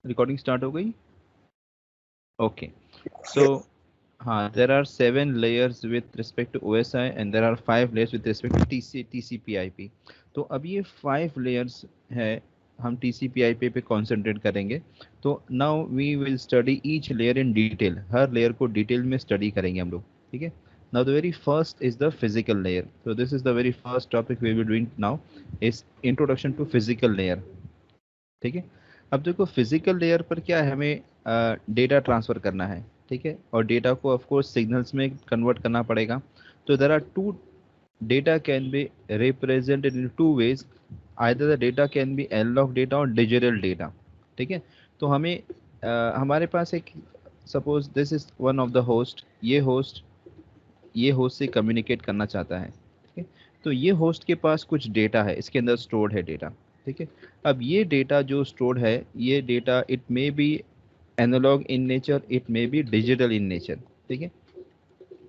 Recording start हो गई? Okay, सो हाँ, there are 7 layers with respect to OSI and there are 5 layers with respect to TCP/IP. तो अब ये 5 layers है, हम TCP/IP पे कॉन्सेंट्रेट करेंगे. तो now we will study each layer in detail, हर लेयर को डिटेल में स्टडी करेंगे हम लोग, ठीक है. Now the very first is the physical layer. so this is the very first topic we will be doing now is introduction to physical layer. ठीक है. अब देखो फिजिकल लेयर पर क्या है, हमें डेटा ट्रांसफर करना है, ठीक है, और डेटा को ऑफ कोर्स सिग्नल्स में कन्वर्ट करना पड़ेगा. तो there are two data can be represented in two ways. Either the data can be analog data और डिजिटल डेटा, ठीक है. तो हमें हमारे पास एक, suppose this is one of the host, ये होस्ट से कम्युनिकेट करना चाहता है, ठीक है. तो ये होस्ट के पास कुछ डेटा है, इसके अंदर स्टोर्ड है डेटा, ठीक है. अब ये डेटा जो स्टोर्ड है, ये data it may be analogue in nature, it may be digital in nature, ठीक है.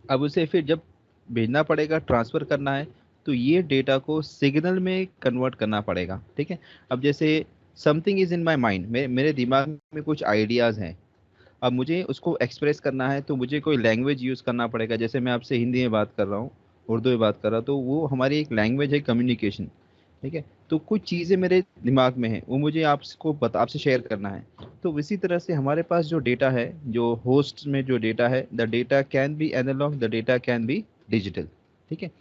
अब उसे फिर जब भेजना पड़ेगा, ट्रांसफ़र करना है, तो ये डेटा को सिग्नल में कन्वर्ट करना पड़ेगा, ठीक है. अब जैसे something is in my mind, मेरे दिमाग में कुछ आइडियाज़ हैं, अब मुझे उसको एक्सप्रेस करना है तो मुझे कोई लैंग्वेज यूज़ करना पड़ेगा. जैसे मैं आपसे हिंदी में बात कर रहा हूँ, उर्दू में बात कर रहा हूँ, तो वो हमारी एक लैंग्वेज है, कम्युनिकेशन, ठीक है. तो कुछ चीज़ें मेरे दिमाग में हैं, वो मुझे आपसे शेयर करना है. तो इसी तरह से हमारे पास जो डेटा है, जो होस्ट में जो डेटा है, the data can be analog, the data can be digital, ठीक है.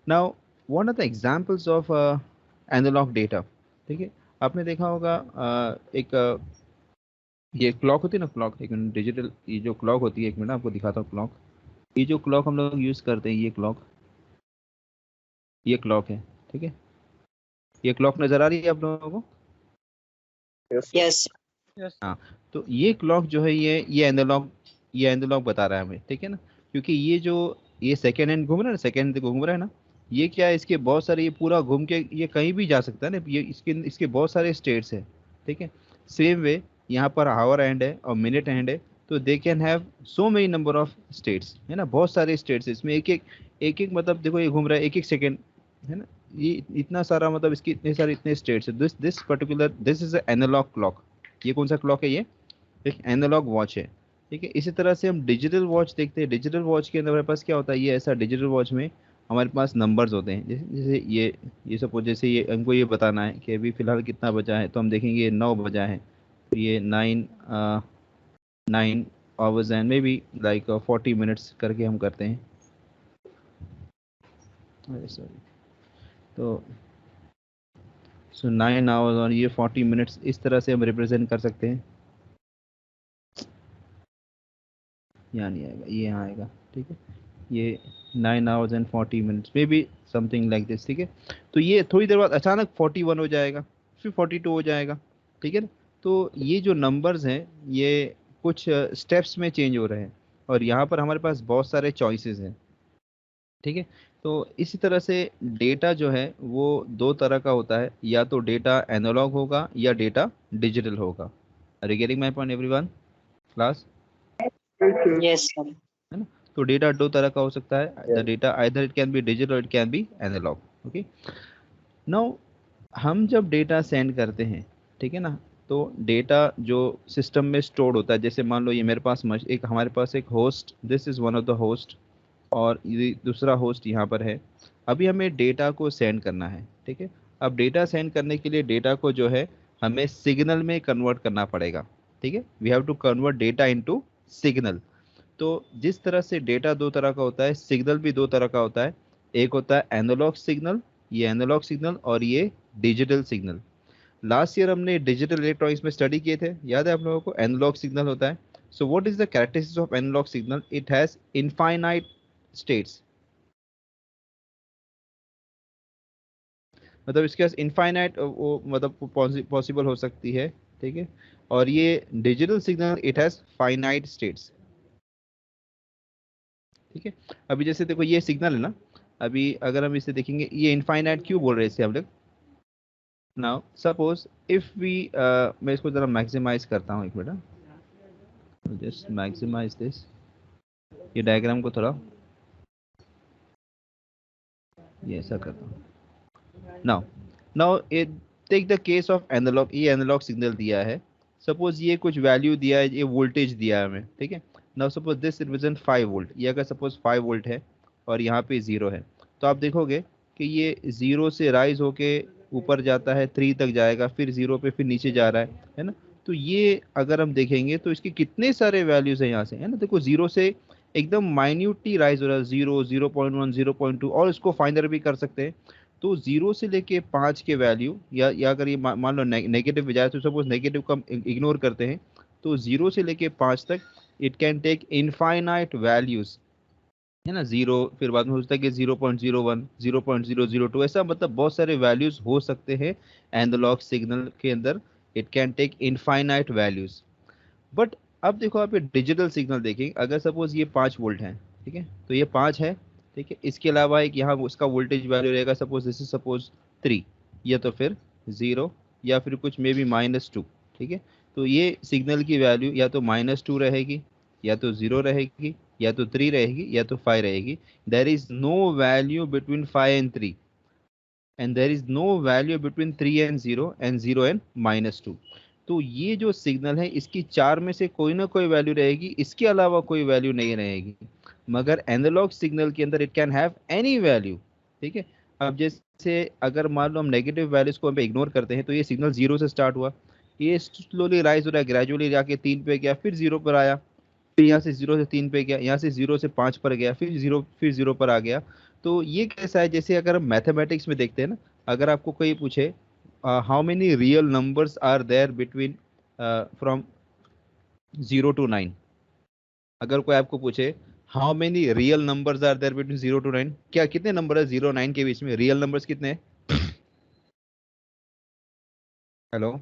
Now what are the examples of analog data, ठीक है. आपने देखा होगा एक ये क्लॉक होती है ना, क्लॉक, एक मिनट, डिजिटल ये जो क्लॉक होती है, एक मिनट आपको दिखाता हूँ क्लॉक. ये जो क्लॉक हम लोग यूज़ करते हैं, ये क्लॉक है, ठीक है. ये क्लॉक नज़र आ रही है आप लोगों को? यस. हाँ. तो ये क्लॉक जो है, ये एनालॉग बता रहा है हमें, ठीक है ना. क्योंकि ये सेकेंड हैंड घूम रहा है ना, सेकेंड घूम रहा है ना, ये क्या है, इसके बहुत सारे, ये पूरा घूम के ये कहीं भी जा सकता है ना, ये इसके बहुत सारे स्टेट्स है, ठीक है. सेम वे यहाँ पर आवर हैंड है और मिनट हैंड है, तो they can have so many number of states, है ना, बहुत सारे स्टेट्स है इसमें. एक एक मतलब देखो, ये घूम रहा है एक एक सेकेंड, है ना. ये इतना सारा, मतलब इसकी इतने स्टेट्स है. This particular, this is analogue clock. ये कौन सा क्लॉक है? ये एक एनालॉग वॉच है, ठीक है. इसी तरह से हम डिजिटल वॉच देखते हैं. डिजिटल वॉच के अंदर हमारे पास क्या होता है, ये ऐसा डिजिटल वॉच में हमारे पास नंबर्स होते हैं. जैसे जैसे ये सपोज, जैसे ये हमको ये बताना है कि अभी फ़िलहाल कितना बजा है, तो हम देखेंगे ये 9 बजा है, तो ये 9 hours and may be like 40 minutes करके हम करते हैं. सॉरी. तो 9 आवर्स और ये 40 मिनट्स, इस तरह से हम रिप्रेजेंट कर सकते हैं. यहाँ नहीं आएगा, ये यहाँ आएगा, ठीक है. ये 9 hours and 40 minutes may be something like this, ठीक है. तो ये थोड़ी देर बाद अचानक 41 हो जाएगा, फिर 42 हो जाएगा, ठीक है ना. तो ये जो नंबर्स हैं, ये कुछ स्टेप्स में चेंज हो रहे हैं, और यहाँ पर हमारे पास बहुत सारे चॉइसेस हैं, ठीक है. तो इसी तरह से डेटा जो है वो दो तरह का होता है, या तो डेटा एनालॉग होगा या डेटा डिजिटल होगा. Are you getting my point everyone, class? Yes sir. है ना. तो डेटा दो तरह का हो सकता है, the data either it can be digital और it can be analogue. Okay. Now हम जब डेटा सेंड करते हैं, ठीक है ना, तो डेटा जो सिस्टम में स्टोर्ड होता है, जैसे मान लो ये मेरे पास एक हमारे पास एक host, this is one of the host, और ये दूसरा होस्ट यहाँ पर है. अभी हमें डेटा को सेंड करना है, ठीक है. अब डेटा सेंड करने के लिए डेटा को जो है हमें सिग्नल में कन्वर्ट करना पड़ेगा, ठीक है. We have to convert data into signal. तो जिस तरह से डेटा दो तरह का होता है, सिग्नल भी दो तरह का होता है. एक होता है एनालॉग सिग्नल, ये एनालॉग सिग्नल, और ये डिजिटल सिग्नल. लास्ट ईयर हमने डिजिटल इलेक्ट्रॉनिक्स में स्टडी किए थे, याद है आप लोगों को? एनालॉग सिग्नल होता है. So what is the characteristics of analogue signal? It has infinite states, मतलब इसके पास इनफाइनाइट वो मतलब पॉसिबल हो सकती है, ठीक है. और ये digital signal, it has finite states, ठीक है. अभी जैसे देखो ये सिग्नल है ना, अभी अगर हम इसे देखेंगे, ये इनफाइनाइट क्यों बोल रहे हैं इसे हम लोग? नाउ सपोज इफ वी, मैं इसको जरा मैक्सिमाइज करता हूँ, एक मिनट, जस्ट मैक्सिमाइज दिस, ये डायग्राम को थोड़ा ये ऐसा करता हूँ. Now now take the case of analogue, ये एनालॉग सिग्नल दिया है, सपोज ये कुछ वैल्यू दिया है, ये वोल्टेज दिया है हमें, ठीक है। Now suppose this represent 5 volt, ये अगर सपोज 5 वोल्ट है और यहाँ पे 0 है, तो आप देखोगे कि ये 0 से राइज होके ऊपर जाता है, 3 तक जाएगा, फिर 0 पे फिर नीचे जा रहा है ना। तो ये अगर हम देखेंगे तो इसके कितने सारे वैल्यूज हैं यहाँ से, है ना। देखो 0 से एकदम माइन्यूटली राइज हो रहा है, 0, 0.1, 0.2, और इसको फाइंडर भी कर सकते हैं। तो 0 से लेके 5 के वैल्यू, या अगर ये मान लो नेगेटिव में जाए, तो सपोज नेगेटिव का इग्नोर करते हैं, तो 0 से लेके 5 तक it can take infinite values, है ना। 0 फिर बाद में हो सकता है कि 0.01, 0.002, ऐसा मतलब बहुत सारे वैल्यूज हो सकते हैं एनालॉग सिग्नल के अंदर। It can take infinite values. But अब देखो आप ये डिजिटल सिग्नल देखें, अगर सपोज ये 5 वोल्ट है, ठीक है, तो ये 5 है, ठीक है। इसके अलावा एक यहाँ उसका वोल्टेज वैल्यू रहेगा, सपोज दिस इज सपोज 3, या तो फिर 0, या फिर कुछ मे बी -2, ठीक है। तो ये सिग्नल की वैल्यू या तो -2 रहेगी, या तो 0 रहेगी, या तो 3 रहेगी, या तो 5 रहेगी। There is no value between 5 and 3, and there is no value between 3 and 0, and 0 and -2। तो ये जो सिग्नल है, इसकी चार में से कोई ना कोई वैल्यू रहेगी, इसके अलावा कोई वैल्यू नहीं रहेगी। मगर एनालॉग सिग्नल के अंदर it can have any value, ठीक है। अब जैसे अगर मान लो हम नेगेटिव वैल्यूज को हम इग्नोर करते हैं, तो ये सिग्नल 0 से स्टार्ट हुआ, ये स्लोली राइज हो रहा है, ग्रेजुअली जाके 3 पे गया, फिर 0 पर आया, फिर यहाँ से 0 से 3 पे गया, यहाँ से 0 से 5 पर गया, फिर 0 पर आ गया। तो ये कैसा है, जैसे अगर हम मैथमेटिक्स में देखते हैं ना, अगर आपको कोई पूछे how many real numbers are there between from 0 to 9, अगर कोई आपको पूछे how many real numbers are there between 0 to 9, क्या कितने नंबर है 0 9 के बीच में, रियल नंबर्स कितने हैं? Hello.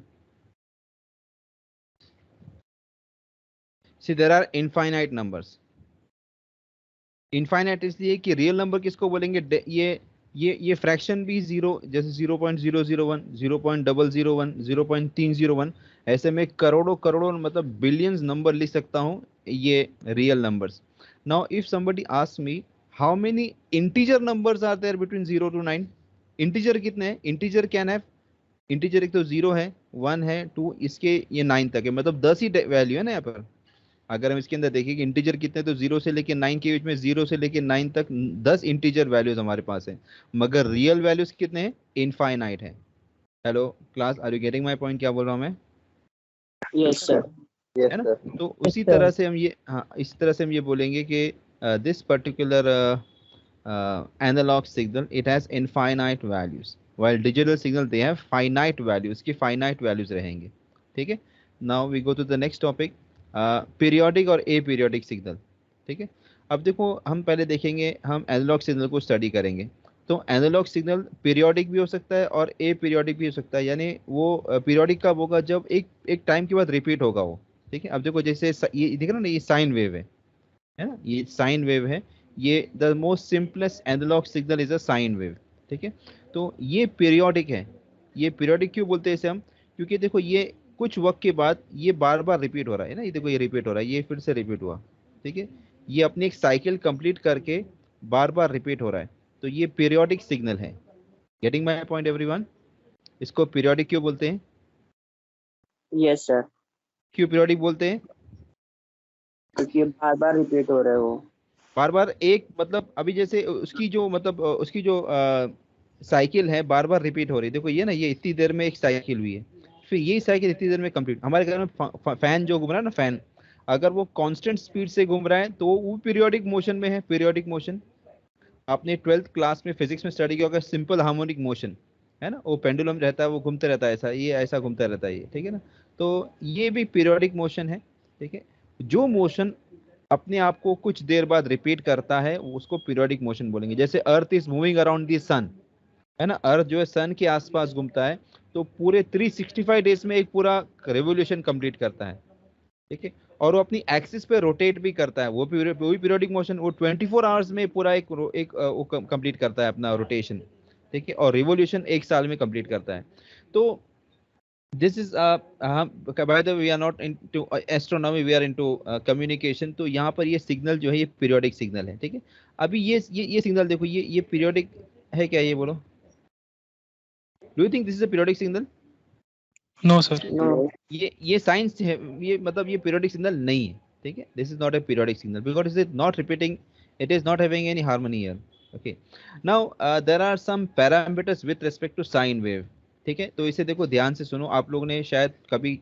See there are infinite numbers. Infinite इसलिए कि रियल नंबर किसको बोलेंगे, ये फ्रैक्शन भी जीरो, जैसे 0.001, 0.001, 0.301, ऐसे में करोड़ों करोड़ों मतलब बिलियंस नंबर लिख सकता हूँ, ये real numbers. Now if somebody ask me how many integer numbers are there between 0 to 9, integer कितने हैं, इंटीजर कैन हैव, इंटीजर एक तो 0 है, 1 है, 2, इसके ये 9 तक है, मतलब 10 ही वैल्यू है ना यहाँ पर। अगर हम इसके अंदर देखें कि इंटीजर कितने, तो 0 से लेके 9 के बीच में, 0 से लेके 9 तक 10 इंटीजर वैल्यूज हमारे पास है। मगर रियल वैल्यूज कितने हैं, इनफाइनाइट है। Hello class, are you getting my point, क्या बोल रहा हूँ मैं? Yes, sir. है ना। तो उसी तरह से हम ये, हाँ, इस तरह से हम ये बोलेंगे कि this particular analogue signal it has infinite values, while digital signal they have finite values, की फाइनाइट वैल्यूज रहेंगे, ठीक है। Now we go to the next topic, periodic और ए पीरियोडिक सिग्नल, ठीक है। अब देखो हम पहले देखेंगे, हम एनालॉग सिग्नल को स्टडी करेंगे। तो एनालॉग सिग्नल पीरियोडिक भी हो सकता है और ए पीरियोडिक भी हो सकता है, यानी वो पीरियोडिक कब होगा, जब एक एक टाइम के बाद रिपीट होगा वो, ठीक है। अब देखो जैसे ये दिख रहा ना, ये साइन वेव है ना, ये साइन वेव है, ये the most simplest analogue signal is a sine wave, ठीक है। तो ये पीरियोडिक है। ये पीरियोडिक क्यों बोलते हैं इसे हम, क्योंकि देखो ये कुछ वक्त के बाद ये बार बार रिपीट हो रहा है ना, ये देखो ये रिपीट हो रहा है, ये फिर से रिपीट हुआ, ठीक है। ये अपनी एक साइकिल कंप्लीट करके बार बार रिपीट हो रहा है, तो ये पीरियोडिक सिग्नल है। Getting my point everyone? इसको पीरियोडिक क्यों बोलते हैं? Yes, sir. क्यों पीरियोडिक बोलते हैं? क्योंकि बार बार रिपीट हो रहे हो। बार बार एक मतलब अभी जैसे उसकी जो मतलब उसकी जो साइकिल है बार बार रिपीट हो रही है, देखो ये ना, ये इतनी देर में एक साइकिल हुई है, फिर यही साइकिल इतनी देर में कंप्लीट। हमारे घर में फैन जो घूम रहा है ना, फैन अगर वो कांस्टेंट स्पीड से घूम रहा है तो वो पीरियोडिक मोशन में है, पीरियोडिक मोशन। आपने 12th क्लास में फिजिक्स में स्टडी किया होगा, सिंपल हार्मोनिक मोशन, है ना, वो पेंडुलम रहता है, वो घूमते रहता है, ऐसा ये ऐसा घूमता रहता है ये, ठीक है ना। तो ये भी पीरियोडिक मोशन है, ठीक है। जो मोशन अपने आप को कुछ देर बाद रिपीट करता है उसको पीरियोडिक मोशन बोलेंगे। जैसे earth is moving around the sun, है ना, अर्थ जो है सन के आसपास घूमता है, तो पूरे 365 डेज में एक पूरा रेवोल्यूशन कंप्लीट करता है, ठीक है। और वो अपनी एक्सिस पे रोटेट भी करता है, वो भी पीरियोडिक मोशन, वो 24 आवर्स में पूरा एक वो कंप्लीट करता है अपना रोटेशन, ठीक है। और रिवोल्यूशन एक साल में कंप्लीट करता है। तो this is by the we are not into astronomy, we are into communication. तो यहाँ पर ये सिग्नल जो है ये पीरियोडिक सिग्नल है, ठीक है। अभी ये सिग्नल देखो, ये पीरियोडिक है क्या, ये बोलो, do you think this is a periodic signal? No sir. No ये साइंस है, ये मतलब ये पीरियोडिक सिग्नल नहीं है, ठीक है, this is not a periodic signal because it is not repeating, it is not having any harmony here. Okay, now there are some parameters with respect to sine wave, ठीक है, तो इसे देखो ध्यान से सुनो, आप लोगों ने शायद कभी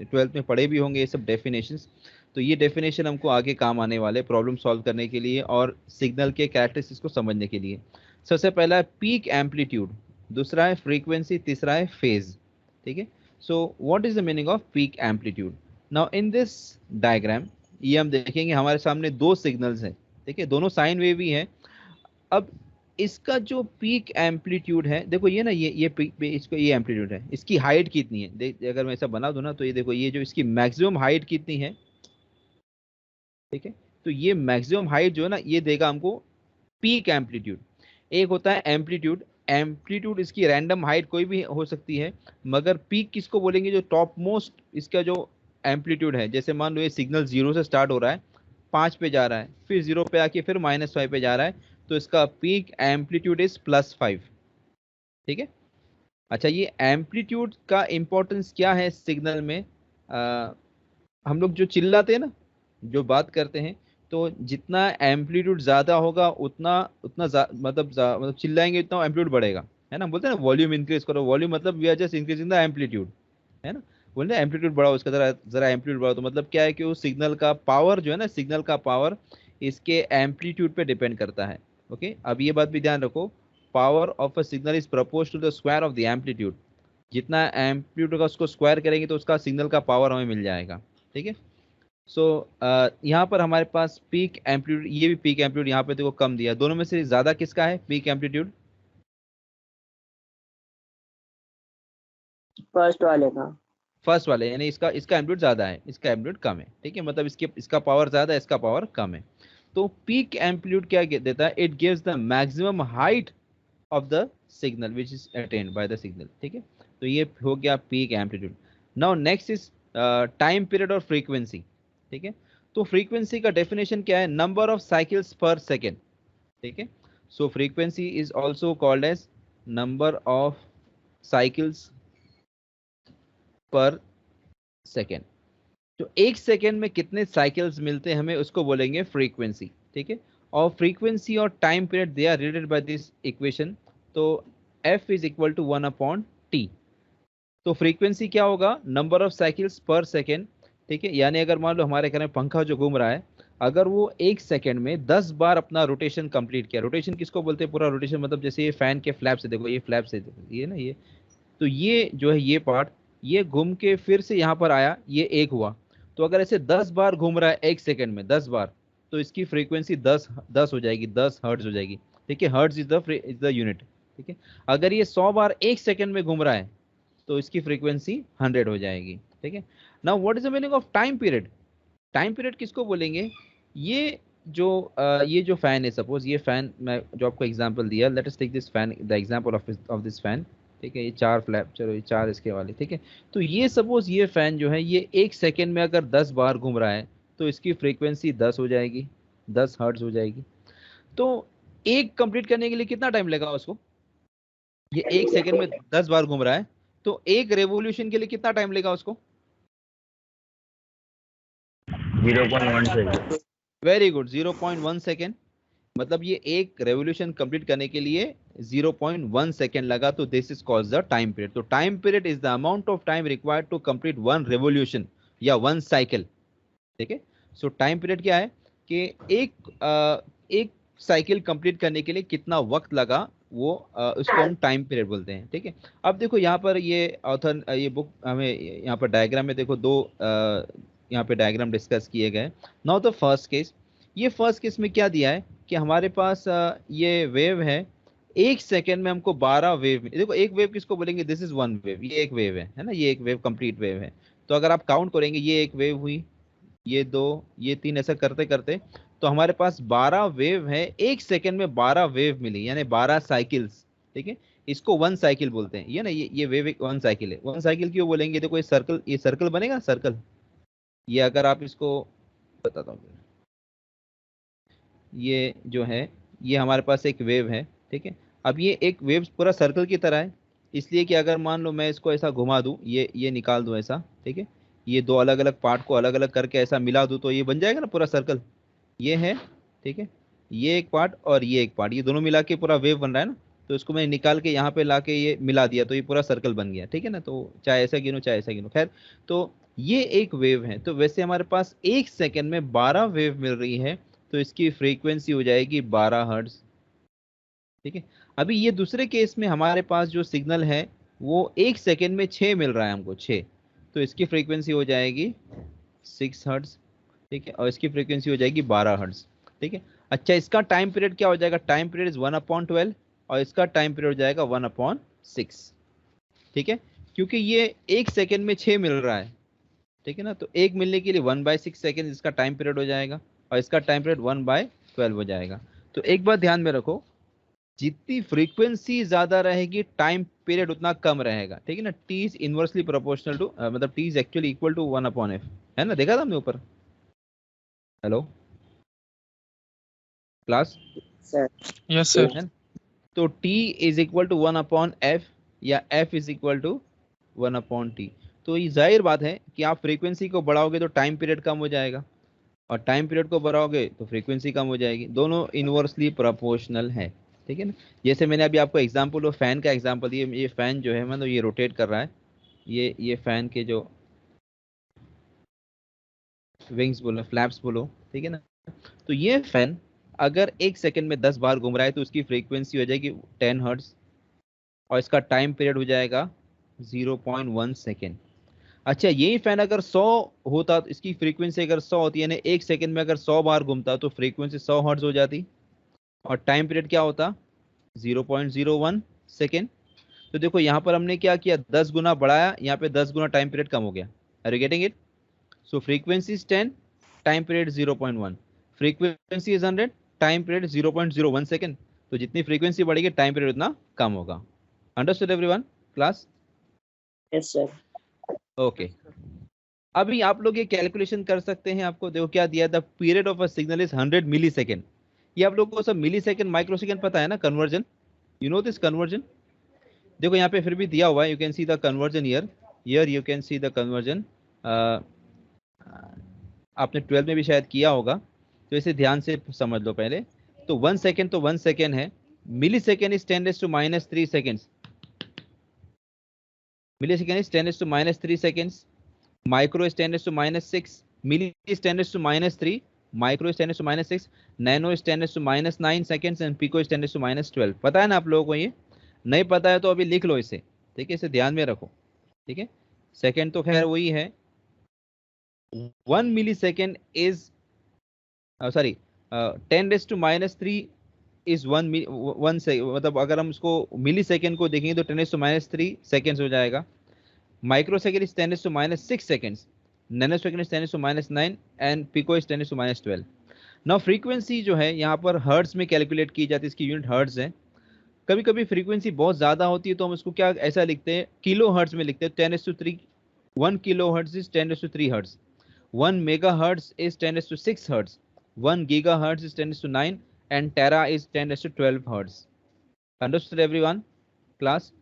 12th में पढ़े भी होंगे ये सब डेफिनेशंस, तो ये डेफिनेशन हमको आगे काम आने वाले प्रॉब्लम सॉल्व करने के लिए और सिग्नल के कैरेक्टरिस्टिक्स को समझने के लिए। सबसे पहला है पीक एम्पलीट्यूड, दूसरा है फ्रीक्वेंसी, तीसरा है फेज, ठीक है। So what is the meaning of peak amplitude? Now in this diagram ये हम देखेंगे हमारे सामने दो सिग्नल्स हैं, ठीक है, दोनों साइन वेव ही हैं। अब इसका जो पीक एम्पलीट्यूड है, देखो ये ना, ये पीक, इसको ये एम्पलीट्यूड है, इसकी हाइट कितनी है, देख अगर मैं ऐसा बना दूं ना, तो ये देखो ये जो इसकी मैक्सिमम हाइट कितनी है, ठीक है, तो ये मैक्सिमम हाइट जो है ना ये देगा हमको पीक एम्पलीट्यूड। एक होता है एम्पलीट्यूड, एम्पलीट्यूड इसकी रैंडम हाइट कोई भी हो सकती है, मगर पीक किसको बोलेंगे, जो टॉप मोस्ट इसका जो एम्पलीट्यूड है, जैसे मान लो ये सिग्नल 0 से स्टार्ट हो रहा है, 5 पे जा रहा है, फिर 0 पे आके फिर -5 पे जा रहा है, तो इसका पीक एम्पलीट्यूड इज +5, ठीक है। अच्छा, ये एम्पलीट्यूड का इंपॉर्टेंस क्या है सिग्नल में, हम लोग जो चिल्लाते हैं ना, जो बात करते हैं, तो जितना एम्पलीट्यूड ज्यादा होगा उतना उतना मतलब चिल्लाएंगे उतना एम्पलीट्यूड बढ़ेगा, है ना, बोलते हैं ना वॉल्यूम इंक्रीज करो, वॉल्यूम मतलब we are just increasing the amplitude, है ना, बोलते हैं एम्पलीट्यूड बढ़ाओ, उसका जरा जरा एम्पलीट्यूड बढ़ाओ, तो मतलब क्या है कि उस सिग्नल का पावर जो है ना, सिग्नल का पावर इसके एम्पलीट्यूड पे डिपेंड करता है। ओके, अब ये बात भी ध्यान रखो, power of a signal is propose to the square of the amplitude, जितना एम्पलीट्यूड का उसको स्क्वायर करेंगे तो उसका सिग्नल का पावर हमें मिल जाएगा, ठीक है। सो यहाँ पर हमारे पास पीक एम्पलीट्यूड, ये भी पीक एम्पलीट्यूड यहाँ पे देखो कम दिया, दोनों में से ज्यादा किसका है पीक एम्पलीट्यूड, फर्स्ट वाले का। फर्स्ट वाले, यानी इसका इसका एम्पलीट्यूड ज्यादा है, इसका एम्पलीट्यूड कम है, ठीक है, मतलब इसका पावर ज्यादा है, इसका पावर कम है। तो पीक एम्पलीट्यूड क्या देता है, it gives the maximum height of the signal which is attained by the signal, ठीक है, तो ये हो गया peak amplitude. Now next is time period और फ्रीक्वेंसी, ठीक है, तो फ्रीक्वेंसी का डेफिनेशन क्या है, number of cycles per second, ठीक है, so frequency is also called as number of cycles per second, तो एक सेकेंड में कितने साइकिल्स मिलते हैं हमें उसको बोलेंगे फ्रीक्वेंसी, ठीक है, और फ्रीक्वेंसी और time period they are related by this equation, तो f is equal to 1/t, तो फ्रीक्वेंसी क्या होगा, number of cycles per second, ठीक है, यानी अगर मान लो हमारे घर में पंखा जो घूम रहा है, अगर वो एक सेकेंड में 10 बार अपना रोटेशन कंप्लीट किया, रोटेशन किसको बोलते हैं, पूरा रोटेशन मतलब जैसे ये फैन के फ्लैप से देखो, ये फ्लैप से देखो, ये ना ये, तो ये जो है ये पार्ट, ये घूम के फिर से यहाँ पर आया, ये एक हुआ, तो अगर ऐसे 10 बार घूम रहा है एक सेकेंड में 10 बार, तो इसकी फ्रीक्वेंसी 10 हो जाएगी, 10 हर्ट्ज हो जाएगी, ठीक है, हर्ट्ज इज द यूनिट, ठीक है। अगर ये 100 बार एक सेकेंड में घूम रहा है तो इसकी फ्रीक्वेंसी 100 हो जाएगी, ठीक है। Now what is the meaning of time period, time period किसको बोलेंगे, ये जो ये जो फैन है, सपोज ये फैन मैं जो आपको एग्जांपल दिया, let us take this fan, the example of this fan, ठीक है, ये 4 फ्लैप, चलो ये 4 इसके वाले, ठीक है, तो ये सपोज ये फैन जो है ये एक सेकेंड में अगर 10 बार घूम रहा है तो इसकी फ्रीक्वेंसी 10 हो जाएगी, 10 हर्ट्ज हो जाएगी। तो एक कंप्लीट करने के लिए कितना टाइम लगेगा उसको, ये एक सेकेंड में 10 बार घूम रहा है, तो एक रेवोल्यूशन के लिए कितना टाइम लगेगा उसको, 0.1 सेकंड। वेरी गुड, 0.1 सेकेंड, मतलब ये एक रेवोल्यूशन कंप्लीट करने के लिए 0.1 सेकेंड लगा, तो this is called the time period. तो time period is the amount of time required to complete one revolution या वन साइकिल, ठीक है। सो टाइम पीरियड क्या है कि एक साइकिल कंप्लीट करने के लिए कितना वक्त लगा, वो उसको हम टाइम पीरियड बोलते हैं, ठीक है। अब देखो यहाँ पर ये ऑथर, ये बुक हमें यहाँ पर डायग्राम में देखो दो यहाँ पे डायग्राम डिस्कस किए गए। नाउ द फर्स्ट केस, ये फर्स्ट केस में क्या दिया है कि हमारे पास ये वेव है, एक सेकेंड में हमको 12 वेव, देखो एक वेव किसको बोलेंगे, दिस इज वन वेव, ये एक वेव है ना, ये एक वेव कंप्लीट वेव है, तो अगर आप काउंट करेंगे ये एक वेव हुई, ये दो, ये तीन, ऐसा करते करते तो हमारे पास 12 वेव है, एक सेकेंड में 12 वेव मिली, यानी 12 साइकिल्स, ठीक है, इसको वन साइकिल बोलते हैं, ये ना ये वेव एक वन साइकिल है। वन साइकिल क्यों बोलेंगे, देखो ये सर्कल बनेगा सर्कल, ये अगर आप इसको बताता हूँ, ये जो है ये हमारे पास एक वेव है, ठीक है, अब ये एक वेव पूरा सर्कल की तरह है, इसलिए कि अगर मान लो मैं इसको ऐसा घुमा दूं, ये निकाल दूं ऐसा, ठीक है, ये दो अलग अलग पार्ट को अलग अलग करके ऐसा मिला दूं तो ये बन जाएगा ना पूरा सर्कल। ये है, ठीक है, ये एक पार्ट और ये एक पार्ट, ये दोनों मिला के पूरा वेव बन रहा है ना। तो इसको मैंने निकाल के यहाँ पे लाके ये मिला दिया तो ये पूरा सर्कल बन गया, ठीक है ना। तो चाहे ऐसा गिनो चाहे ऐसा गिनो, खैर। तो ये एक वेव है। तो वैसे हमारे पास 1 सेकंड में 12 वेव मिल रही है, तो इसकी फ्रीक्वेंसी हो जाएगी 12 हर्ट्ज, ठीक है। अभी ये दूसरे केस में हमारे पास जो सिग्नल है वो 1 सेकंड में 6 मिल रहा है हमको, 6। तो इसकी फ्रीक्वेंसी हो जाएगी 6 हर्ट्ज, ठीक है, और इसकी फ्रीक्वेंसी हो जाएगी 12 हर्ट्ज, ठीक है। अच्छा, इसका टाइम पीरियड क्या हो जाएगा? टाइम पीरियड इज 1/12 और इसका टाइम पीरियड हो जाएगा 1/6, ठीक है, क्योंकि ये 1 सेकंड में 6 मिल रहा है, ठीक है ना। तो एक मिलने के लिए 1/6 सेकेंड इसका टाइम पीरियड हो जाएगा और इसका टाइम पीरियड 1/12 हो जाएगा। तो एक बात ध्यान में रखो, जितनी फ्रीक्वेंसी ज्यादा रहेगी टाइम पीरियड उतना कम रहेगा, ठीक है ना। T is inversely proportional to, मतलब T is actually equal to 1/f, है ना, देखा था हमने ऊपर। Hello class, sir. Yes sir. है ना? तो t is equal to 1/f या f is equal to 1/t। तो ये जाहिर बात है कि आप फ्रीक्वेंसी को बढ़ाओगे तो टाइम पीरियड कम हो जाएगा और टाइम पीरियड को बढ़ाओगे तो फ्रीक्वेंसी कम हो जाएगी, दोनों इनवर्सली प्रोपोर्शनल है, ठीक है ना। जैसे मैंने अभी आपको एग्जांपल फैन का एग्जांपल दिया, ये फैन जो है मतलब ये रोटेट कर रहा है, ये फैन के जो विंग्स बोलो, फ्लैप्स बोलो, ठीक है ना। तो ये फैन अगर 1 सेकंड में 10 बार घूम रहा है तो उसकी फ्रीक्वेंसी हो जाएगी 10 हर्ट्ज और इसका टाइम पीरियड हो जाएगा 0.1 सेकेंड। अच्छा, यही फैन अगर 100 होता तो इसकी फ्रीक्वेंसी अगर 100 होती, यानी 1 सेकंड में अगर 100 बार घूमता तो फ्रीक्वेंसी 100 हर्ट्ज हो जाती और टाइम पीरियड क्या होता? 0.01 सेकेंड। तो देखो यहाँ पर हमने क्या किया, 10 गुना बढ़ाया, यहाँ पे 10 गुना टाइम पीरियड कम हो गया। Are you getting it? So frequency is 10, time period 0.1, frequency is 100, time period 0.01 second. तो जितनी फ्रीक्वेंसी बढ़ेगी टाइम पीरियड उतना कम होगा। Understood everyone class? Yes sir. Okay, अभी आप लोग ये कैलकुलेशन कर सकते हैं। आपको देखो क्या दिया, the period of a signal is 100 millisecond. ये आप लोगों को सब मिली सेकेंड माइक्रो सेकेंड पता है ना, conversion, you know this conversion. देखो यहाँ पे फिर भी दिया हुआ है, you can see the conversion here you can see the conversion. आपने 12 में भी शायद किया होगा, तो इसे ध्यान से समझ लो पहले। तो 1 सेकेंड तो 1 सेकेंड है, millisecond is 10⁻³ seconds, millisecond is 10⁻³ seconds, micro is 10⁻⁶, milli is 10⁻³ micro is 10⁻�6, nano is 10⁻�9 seconds and pico is 10⁻12। पता है ना आप लोगों को? ये नहीं पता है तो अभी लिख लो इसे, ठीक है, इसे ध्यान में रखो, ठीक है। सेकेंड तो खैर वही है, 1 मिली सेकेंड इज सॉरी 10⁻³ इज 1 से, मतलब अगर हम इसको मिली सेकेंड को देखेंगे तो 10⁻³ सेकेंड्स हो जाएगा। Microsecond is 10⁻�6 seconds, nanosecond is 10⁻�9 and pico is 10⁻12। Now frequency जो है यहाँ पर हर्ट्ज में कैलकुलेट की जाती है, इसकी यूनिट हर्ट्ज है। कभी कभी फ्रीक्वेंसी बहुत ज्यादा होती है तो हम इसको क्या ऐसा लिखते हैं, किलो हर्ट्ज में लिखते हैं। 10⁻3, 1 kilohertz is 10⁻3 hertz, 1 megahertz is 10⁻6 hertz, 1 gigahertz is 10⁻9 and tera is 10⁻12 hertz. Understood everyone class?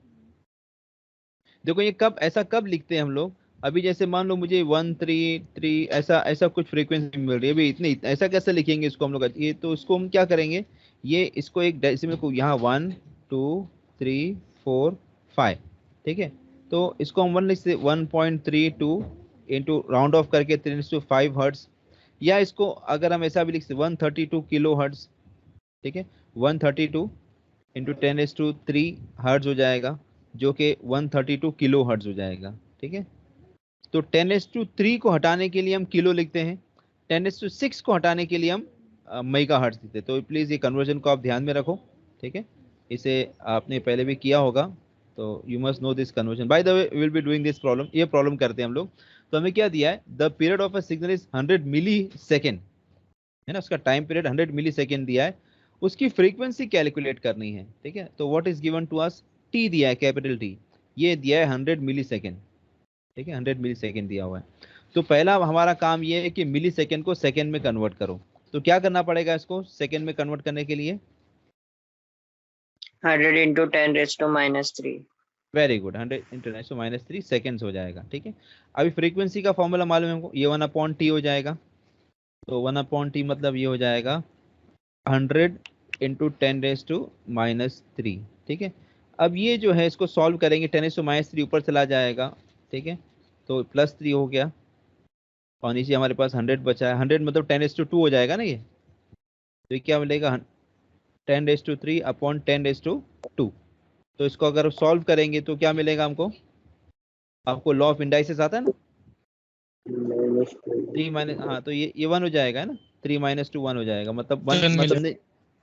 देखो ये कब ऐसा कब लिखते हैं हम लोग, अभी जैसे मान लो मुझे 133 ऐसा ऐसा कुछ फ्रीक्वेंसी मिल रही है, अभी इतनी ऐसा कैसे लिखेंगे इसको हम लोग? ये तो इसको हम क्या करेंगे, ये इसको एक डेसिमल को यहाँ 1 2 3 4 5, ठीक है, तो इसको हम 1 लिख सकते 1.32 इंटू राउंड ऑफ करके 3/5 हर्ट्ज, या इसको अगर हम ऐसा भी लिख सकते 132 किलो हर्ट्ज, ठीक है, 132 इंटू 10⁻³ हर्ट्ज हो जाएगा, जो कि 132 किलो हर्ट्ज हो जाएगा, ठीक है। तो 10⁻³ को हटाने के लिए हम किलो लिखते हैं, 10⁻6 को हटाने के लिए हम मेगा हर्ट्ज लिखते हैं। तो प्लीज ये कन्वर्जन को आप ध्यान में रखो, ठीक है, इसे आपने पहले भी किया होगा, तो you must know this conversion. By the way will be doing this problem, ये प्रॉब्लम करते हैं हम लोग। तो हमें क्या दिया है, the period of a signal is 100 millisecond, है ना, उसका टाइम पीरियड 100 मिली सेकेंड दिया है, उसकी फ्रीक्वेंसी कैलकुलेट करनी है, ठीक है। तो what is given to us, T दिया है, कैपिटल टी, ये दिया है 100 मिली सेकेंड, ठीक है, 100 मिली सेकेंड दिया हुआ है। तो पहला हमारा काम ये है कि मिली सेकेंड को सेकेंड में कन्वर्ट करो। तो क्या करना पड़ेगा इसको सेकेंड में कन्वर्ट करने के लिए? 100 × 10⁻³ वेरी गुड, 100 इंटू 10⁻³ सेकेंड्स हो जाएगा, ठीक है। अभी फ्रीक्वेंसी का फॉर्मूला मालूम है हमको, ये 1/t हो जाएगा। तो 1/t मतलब ये हो जाएगा 100 इंटू 10⁻³ ठीक है। अब ये जो है इसको सॉल्व करेंगे, 10⁻³ ऊपर चला जाएगा, ठीक है, तो +3 हो गया और नीचे हमारे पास 100 बचा है। 100 मतलब 10⁻² हो जाएगा ना ये, तो ये क्या मिलेगा 10⁻³ अपॉन 10⁻²। तो इसको अगर सॉल्व करेंगे तो क्या मिलेगा हमको, आपको लॉ ऑफ इंडाइसेस आता है ना, 3 माइनस, हाँ तो ये 1 हो जाएगा ना, 3 - 2 1 हो जाएगा, मतलब 1 मतलब नहीं,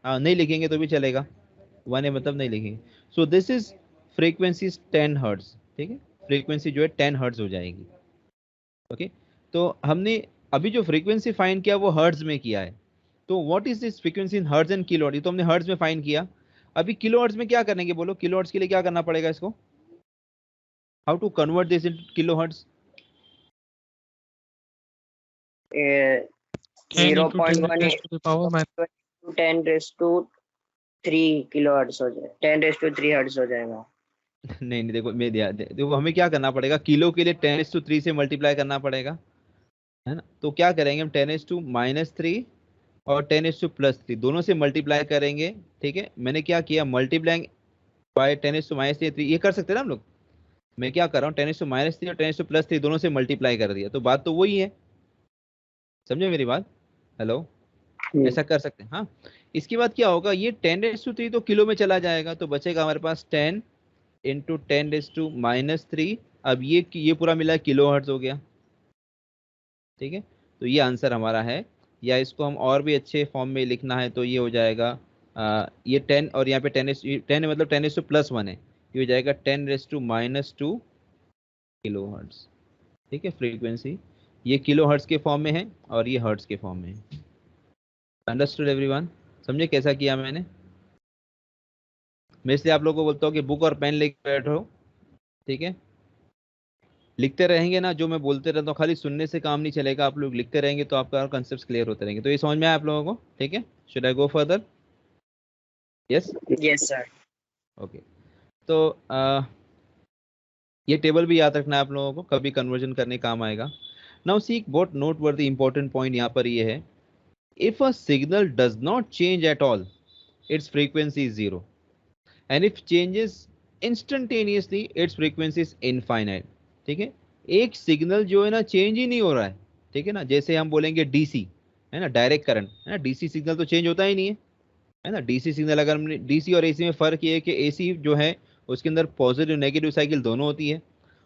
हाँ नहीं लिखेंगे तो भी चलेगा, 1 है मतलब नहीं लिखेंगे। So this is frequency 10 hertz, ठीक है, फ्रीक्वेंसी जो है 10 हर्ट्ज हो जाएगी। ओके, तो हमने अभी जो फ्रीक्वेंसी फाइंड किया वो हर्ट्ज में किया है। तो what is this frequency in hertz and kilo hertz, ये तो हमने हर्ट्ज में फाइंड किया। अभी किलो हर्ट्ज में क्या करेंगे बोलो, किलो हर्ट्ज के लिए क्या करना पड़ेगा इसको, how to convert this in kilohertz? 0.1 10⁻³ kilohertz हो जाए, 10⁻³ हर्ट्ज हो जाएगा। नहीं नहीं, देखो मैं देखो हमें क्या करना पड़ेगा, किलो के लिए 10⁻³ से मल्टीप्लाई करना पड़ेगा, है ना। तो क्या करेंगे हम 10⁻³ और 10⁻+3 दोनों से मल्टीप्लाई करेंगे, ठीक है। मैंने क्या किया, मल्टीप्लाइंग बाय 10⁻³ ये कर सकते हैं ना हम लोग। मैं क्या कर रहा हूँ 10⁻³ और 10⁻+3 दोनों से मल्टीप्लाई कर दिया, तो बात तो वही है, समझे मेरी बात? हेलो, ऐसा कर सकते हैं हाँ। इसके बाद क्या होगा, ये 10⁻³ तो किलो में चला जाएगा, तो बचेगा हमारे पास 10 इंटू 10⁻³ अब ये पूरा मिला किलो हर्ट्ज हो गया, ठीक है। तो ये आंसर हमारा है, या इसको हम और भी अच्छे फॉर्म में लिखना है तो ये हो जाएगा ये 10 और यहाँ पे 10 मतलब 10⁻+1 है, ये हो जाएगा 10⁻² किलो हर्ट्ज, ठीक है। फ्रीक्वेंसी ये किलो हर्ट्ज के फॉर्म में है और ये हर्ट्ज के फॉर्म में है। अंडरस्टूड एवरीवन, समझे कैसा किया मैंने? मैं इसलिए आप लोगों को बोलता हूँ कि बुक और पेन लेके बैठो, ठीक है। लिखते रहेंगे ना, जो मैं बोलते रहता हूँ खाली सुनने से काम नहीं चलेगा, आप लोग लिखते रहेंगे तो आपका कंसेप्ट क्लियर होते रहेंगे। तो ये समझ में आया आप लोगों को, ठीक है? Should I go further? Yes yes sir. Okay, तो ये टेबल भी याद रखना है आप लोगों को, कभी कन्वर्जन करने काम आएगा। नाउ सी बहुत नोट वर्दी इंपॉर्टेंट पॉइंट यहाँ पर ये है, if a signal does not change at all it's frequency is 0 and if changes instantaneously it's frequency is infinite, ठीक है। एक सिग्नल जो है ना चेंज ही नहीं हो रहा है, ठीक है ना, जैसे हम बोलेंगे डीसी, है ना, डायरेक्ट करंट, है ना, डीसी सिग्नल तो चेंज होता ही नहीं है ना। डीसी सिग्नल अगर हमने डीसी और एसी में फर्क ये है कि एसी जो है उसके अंदर पॉजिटिव नेगेटिव साइकिल दोनों होती है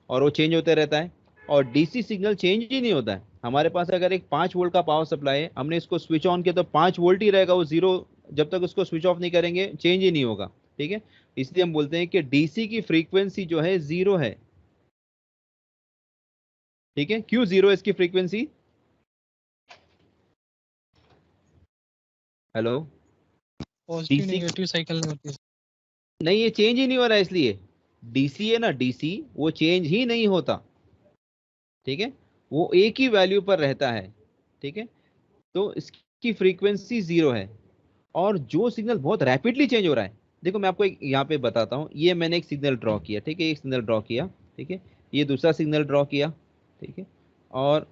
और वो चेंज होते रहता है, और डीसी सिग्नल चेंज ही नहीं होता है। हमारे पास अगर एक 5 वोल्ट का पावर सप्लाई है, हमने इसको स्विच ऑन किया तो 5 वोल्ट ही रहेगा, वो जीरो, जब तक उसको स्विच ऑफ नहीं करेंगे चेंज ही नहीं होगा, ठीक है। इसलिए हम बोलते हैं कि डीसी की फ्रीक्वेंसी जो है 0 है, ठीक है। क्यों 0 है इसकी frequency? Hello, positive DC negative cycle में होती है। नहीं, ये चेंज ही नहीं हो रहा है, इसलिए डीसी है ना, डीसी वो चेंज ही नहीं होता, ठीक है, वो एक ही वैल्यू पर रहता है, ठीक है। तो इसकी फ्रीक्वेंसी 0 है। और जो सिग्नल बहुत रैपिडली चेंज हो रहा है, देखो मैं आपको एक यहाँ पे बताता हूँ, ये मैंने एक सिग्नल ड्रॉ किया, ठीक है, एक सिग्नल ड्रॉ किया, ठीक है, ये दूसरा सिग्नल ड्रॉ किया, ठीक है, और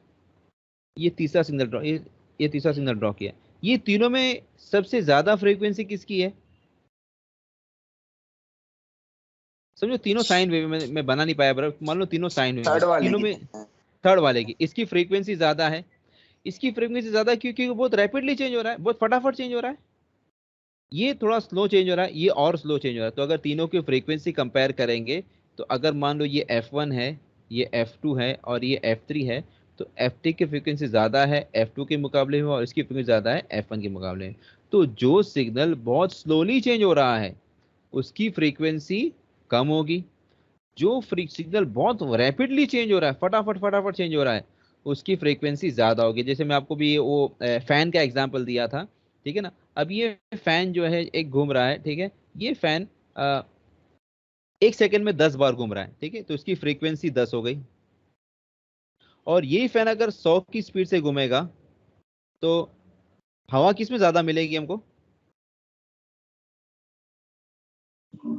ये तीसरा सिग्नल ड्रॉ, ये तीसरा सिग्नल ड्रॉ किया। ये तीनों में सबसे ज्यादा फ्रीक्वेंसी किसकी है? समझो तीनों साइन वेव, मैं बना नहीं पाया बराबर, मान लो तीनों साइन वेव थर्ड वाले तीनों की। में थर्ड वाले की इसकी फ्रीक्वेंसी ज्यादा है। इसकी फ्रीक्वेंसी ज्यादा क्योंकि वो बहुत रैपिडली चेंज हो रहा है, बहुत फटाफट चेंज हो रहा है। ये थोड़ा स्लो चेंज हो रहा है, ये और स्लो चेंज हो रहा है। तो अगर तीनों की फ्रीक्वेंसी कंपेयर करेंगे, तो अगर मान लो ये F1 है, ये F2 है और ये F3 है, तो F3 की फ्रीक्वेंसी ज़्यादा है F2 के मुकाबले में और इसकी फ्रीक्वेंसी ज़्यादा है F1 के मुकाबले में। तो जो सिग्नल बहुत स्लोली चेंज हो रहा है उसकी फ्रीक्वेंसी कम होगी, जो सिग्नल बहुत रैपिडली चेंज हो रहा है, फटाफट फटाफट चेंज हो रहा है, उसकी फ्रीक्वेंसी ज्यादा होगी। जैसे मैं आपको भी वो फैन का एग्जांपल दिया था, ठीक है ना। अब ये फैन जो है एक घूम रहा है, ठीक है, ये फैन 1 सेकेंड में 10 बार घूम रहा है, ठीक है, तो इसकी फ्रीक्वेंसी 10 हो गई। और ये फैन अगर 100 की स्पीड से घूमेगा तो हवा किस में ज्यादा मिलेगी हमको?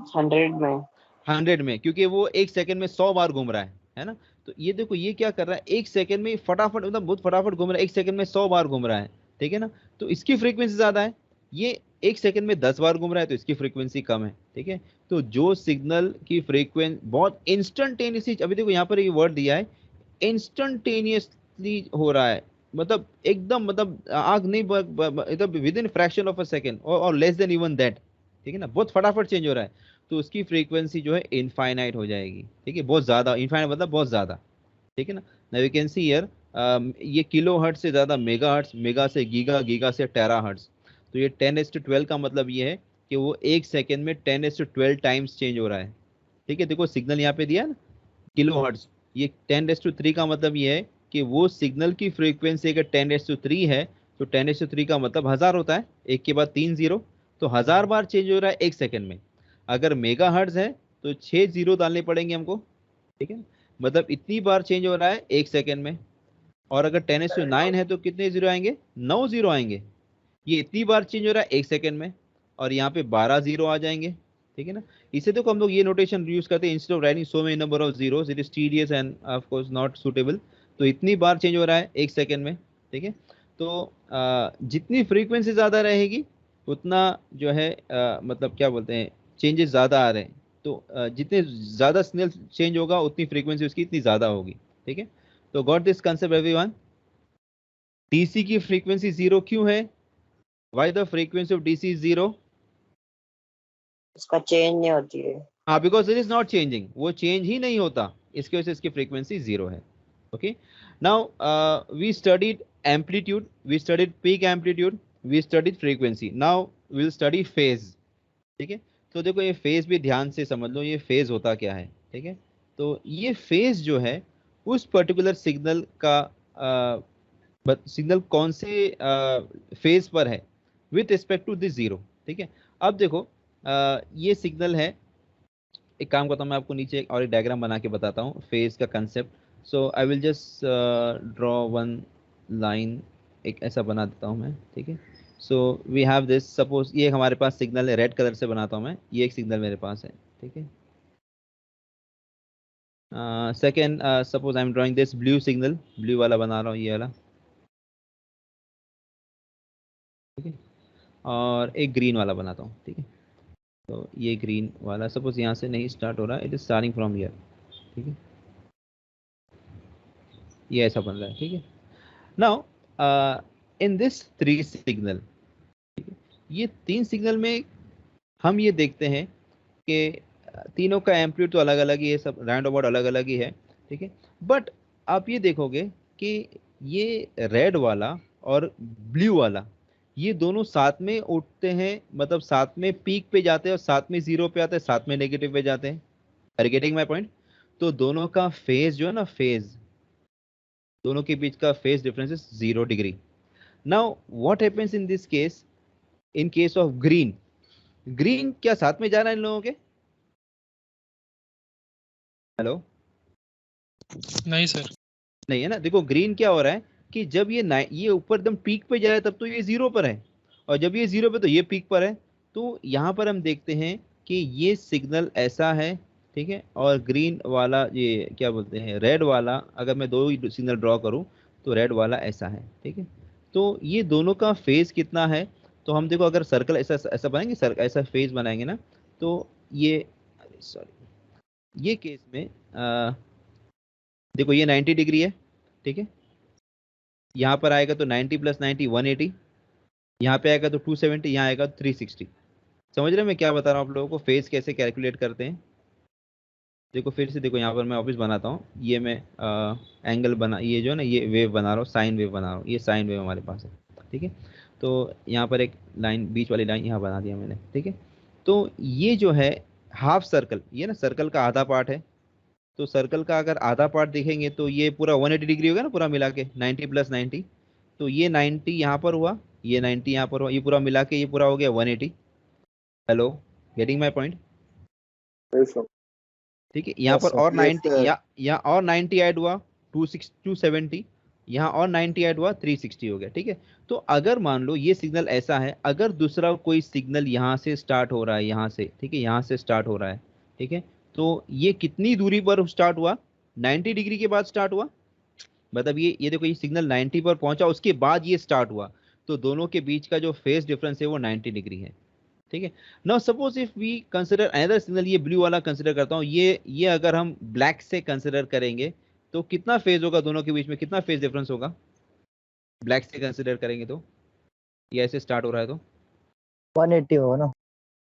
100 में। 100 में, क्योंकि वो 1 सेकंड में 100 बार घूम रहा है ना। तो ये देखो ये क्या कर रहा है, 1 सेकंड में फटाफट, मतलब बहुत फटाफट घूम रहा है, 1 सेकंड में 100 बार घूम रहा है, ठीक है ना। तो इसकी फ्रीक्वेंसी ज्यादा है, ये 1 सेकंड में 10 बार घूम रहा है, तो इसकी फ्रीक्वेंसी कम है, ठीक है। तो जो सिग्नल की फ्रीक्वेंसी बहुत इंस्टेंटेनियसली, अभी देखो यहाँ पर ये वर्ड दिया है, इंस्टेंटेनियसली हो रहा है, मतलब एकदम, मतलब आग नहीं, मतलब with in fraction of a second और लेस देन इवन दैट, ठीक है ना, बहुत फटाफट चेंज हो रहा है, तो उसकी फ्रीक्वेंसी जो है इनफाइनाइट हो जाएगी, ठीक है, बहुत ज्यादा, इनफाइनाइट मतलब बहुत ज्यादा, ठीक है ना। Now you can see here, ये किलो हर्ट्ज से ज्यादा मेगा हर्ट्ज, मेगा से गीगा, गीगा से टेरा हर्ट्ज। तो ये 10⁻12 का मतलब ये है कि वो 1 सेकेंड में 10⁻12 टाइम्स चेंज हो रहा है, ठीक है। देखो सिग्नल यहाँ पे दिया है ना, किलो हर्ट्ज, ये 10⁻3 का मतलब ये है कि वो सिग्नल की फ्रीक्वेंसी अगर 10⁻3 है, तो 10⁻3 का मतलब 1000 होता है, एक के बाद 3 जीरो, तो 1000 बार चेंज हो रहा है 1 सेकेंड में। अगर मेगा हर्ट्ज है तो 6 जीरो डालने पड़ेंगे हमको, ठीक है, मतलब इतनी बार चेंज हो रहा है 1 सेकेंड में। और अगर 10⁻9 है तो कितने जीरो आएंगे, 9 जीरो आएंगे, ये इतनी बार चेंज हो रहा है 1 सेकेंड में, और यहाँ पे 12 जीरो आ जाएंगे, ठीक है ना। इसे तो हम लोग ये नोटेशन यूज करते हैं, instead of writing so many number of zeros, it is tedious end of course not suitable. तो इतनी बार चेंज हो रहा है 1 सेकेंड में, ठीक है। तो जितनी फ्रीक्वेंसी ज्यादा रहेगी उतना जो है मतलब क्या बोलते हैं, चेंजेस ज्यादा आ रहे हैं। तो जितने ज्यादा सिग्नल चेंज होगा उतनी फ्रीक्वेंसी उसकी इतनी ज्यादा होगी, ठीक है। तो got this concept everyone. DC की फ्रीक्वेंसी जीरो क्यों है? Why the frequency of DC is zero? उसका चेंज नहीं होती है। हाँ, because it is not changing, वो चेंज ही नहीं होता, इसकी वजह से इसकी फ्रीक्वेंसी जीरो है। Okay, now we studied amplitude, we studied peak amplitude, we studied frequency, now will study phase, ठीक है। तो देखो ये फेज भी ध्यान से समझ लो, ये फेज होता क्या है, ठीक है। तो ये फेज जो है उस पर्टिकुलर सिग्नल का सिग्नल कौन से फेज पर है with respect to this zero, ठीक है। अब देखो ये सिग्नल है, एक काम करता हूँ मैं आपको नीचे एक और एक डायग्राम बना के बताता हूँ फेज का concept. So I will just draw one line, एक ऐसा बना देता हूँ मैं, ठीक है। So we have this, suppose ये हमारे पास सिग्नल है, रेड कलर से बनाता हूँ मैं, ये एक सिग्नल मेरे पास है, ठीक है। Second, suppose I am drawing this blue signal, blue वाला बना रहा हूँ, ये वाला, ठीक है। और एक ग्रीन वाला बनाता हूँ, ठीक है। तो ये ग्रीन वाला सपोज यहाँ से नहीं स्टार्ट हो रहा है, it is starting from here, ठीक है, ये ऐसा बन रहा है, ठीक है। Now in this three signal, ये तीन सिग्नल में हम ये देखते हैं कि तीनों का एम्पलीट्यूड तो अलग अलग ही है, सब राउंड अबाउट अलग अलग ही है, ठीक है। बट आप ये देखोगे कि ये रेड वाला और ब्लू वाला, ये दोनों साथ में उठते हैं, मतलब साथ में पीक पे जाते हैं और साथ में जीरो पे आते हैं, साथ में नेगेटिव पे जाते हैं। Are getting my point? तो दोनों का फेज जो है ना, फेज, दोनों के बीच का phase difference is 0 degree. Now what happens in this case, in case of green, green क्या साथ में जा रहा है इन लोगों के? हेलो? नहीं सर। नहीं है ना। देखो ग्रीन क्या हो रहा है कि जब ये ऊपर एकदम पीक पे जा रहा है तब तो ये जीरो पर है, और जब ये जीरो पे तो ये पीक पर है। तो यहाँ पर हम देखते हैं कि ये सिग्नल ऐसा है, ठीक है, और ग्रीन वाला, ये क्या बोलते हैं, रेड वाला, अगर मैं दो ही सिग्नल ड्रॉ करूँ तो रेड वाला ऐसा है, ठीक है। तो ये दोनों का फेज कितना है? तो हम देखो अगर सर्कल ऐसा ऐसा बनाएंगे, ऐसा फेज बनाएंगे ना, तो ये, सॉरी, ये केस में देखो ये 90 डिग्री है, ठीक है। यहाँ पर आएगा तो 90 + 90 180, यहाँ पे आएगा तो 270, यहाँ आएगा तो 360। समझ रहे हैं मैं क्या बता रहा हूँ आप लोगों को, फेज कैसे कैलकुलेट करते हैं? देखो फिर से देखो, यहाँ पर मैं ऑफिस बनाता हूँ, ये मैं एंगल बना, ये जो है ना, ये वेव बना रहा हूँ, साइन वेव बना रहा हूँ, ये साइन वेव हमारे पास है, ठीक है। तो यहाँ पर एक लाइन, बीच वाली लाइन यहाँ बना दिया मैंने, ठीक है। तो ये जो है हाफ सर्कल, ये ना सर्कल का आधा पार्ट है, तो सर्कल का अगर आधा पार्ट देखेंगे तो ये पूरा 180 डिग्री होगा ना, पूरा मिला के 90 + 90। तो ये 90 यहाँ पर हुआ, ये 90 यहाँ पर हुआ, ये पूरा मिला के ये पूरा हो गया 180। Hello, getting my point? ठीक है, यहाँ Yes, पर sir. और Yes, 90, sir. यहाँ और 90 ऐड हुआ, 270, यहाँ और 90 ऐड हुआ, 360 हो गया, ठीक है। तो अगर मान लो ये सिग्नल ऐसा है, अगर दूसरा कोई सिग्नल यहाँ से स्टार्ट हो रहा है, यहाँ से, ठीक है, यहाँ से स्टार्ट हो रहा है, ठीक है, तो ये कितनी दूरी पर स्टार्ट हुआ? 90 डिग्री के बाद स्टार्ट हुआ। मतलब ये देखो, ये सिग्नल 90 पर पहुंचा, उसके बाद ये स्टार्ट हुआ, तो दोनों के बीच का जो फेज डिफरेंस है वो 90 डिग्री है। ठीक है। Now suppose if we consider another signal, ये ब्लू वाला कंसिडर करता हूँ, ये अगर हम ब्लैक से कंसिडर करेंगे तो कितना फेज होगा दोनों के बीच में, कितना फेज डिफरेंस होगा ब्लैक से कंसिडर करेंगे तो? ये ऐसे स्टार्ट हो रहा है तो 180 होगा ना।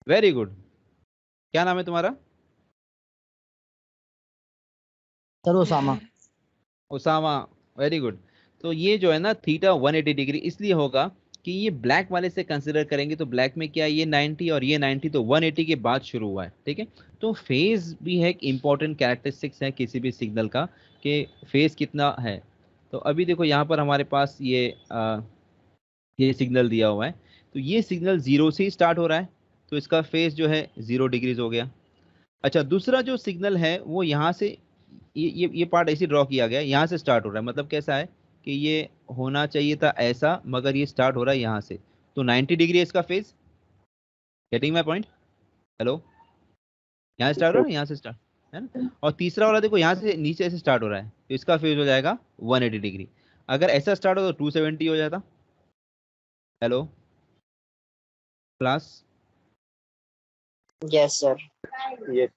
Very good. क्या नाम है तुम्हारा? Sir Usama. Usama, very good. तो ये जो है ना थीटा 180 डिग्री इसलिए होगा कि ये ब्लैक वाले से कंसिडर करेंगे तो ब्लैक में क्या है, ये 90 और ये 90, तो 180 के बाद शुरू हुआ है। ठीक है। तो फेज भी है एक इंपॉर्टेंट कैरेक्टरिस्टिक्स है किसी भी सिग्नल का, कि फेज कितना है। तो अभी देखो यहाँ पर हमारे पास ये सिग्नल दिया हुआ है, तो ये सिग्नल 0 से ही स्टार्ट हो रहा है, तो इसका फेज जो है 0 डिग्रीज हो गया। अच्छा, दूसरा जो सिग्नल है वो यहाँ से, ये पार्ट ऐसे ड्रॉ किया गया है, यहाँ से स्टार्ट हो रहा है। मतलब कैसा है कि ये होना चाहिए था ऐसा, मगर ये स्टार्ट हो रहा है यहाँ से, तो 90 डिग्री है इसका phase. Getting my point? Hello, यहाँ स्टार्ट हो रहा है, यहाँ से स्टार्ट है ना। और तीसरा वाला देखो, यहाँ से नीचे से स्टार्ट हो रहा है, तो इसका फेज हो जाएगा 180 डिग्री। अगर ऐसा स्टार्ट हो तो 270 हो जाता। Hello class, yes sir. Yes